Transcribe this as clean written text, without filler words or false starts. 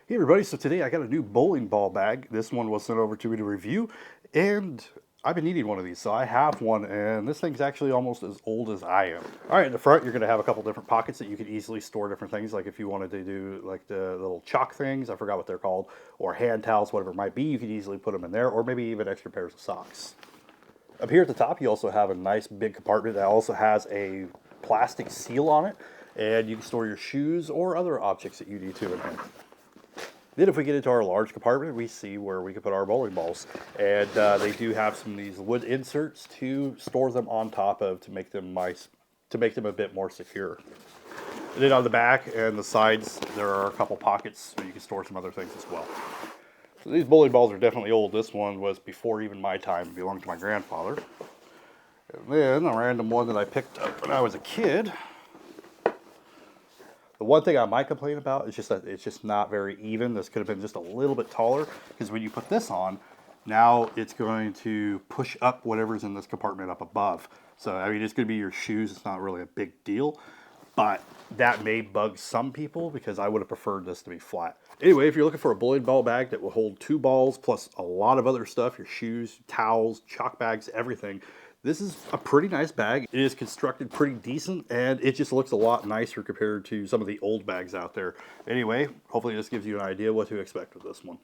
Hey everybody, so today I got a new bowling ball bag. This one was sent over to me to review, and I've been needing one of these, so I have one, and this thing's actually almost as old as I am. All right, in the front, you're gonna have a couple different pockets that you can easily store different things, like if you wanted to do like the little chalk things, I forgot what they're called, or hand towels, whatever it might be, you could easily put them in there, or maybe even extra pairs of socks. Up here at the top, you also have a nice big compartment that also has a plastic seal on it, and you can store your shoes or other objects that you need to in here. Then if we get into our large compartment, we see where we can put our bowling balls. And they do have some of these wood inserts to store them on top of to make them a bit more secure. And then on the back and the sides, there are a couple pockets where you can store some other things as well. So these bowling balls are definitely old. This one was before even my time. It belonged to my grandfather. And then a random one that I picked up when I was a kid. The one thing I might complain about is just that it's just not very even. This could have been just a little bit taller, because when you put this on, now it's going to push up whatever's in this compartment up above. So, I mean, it's going to be your shoes. It's not really a big deal, but that may bug some people because I would have preferred this to be flat. Anyway, if you're looking for a bowling ball bag that will hold 2 balls plus a lot of other stuff, your shoes, towels, chalk bags, everything, this is a pretty nice bag. It is constructed pretty decent, and it just looks a lot nicer compared to some of the old bags out there. Anyway, hopefully this gives you an idea what to expect with this one.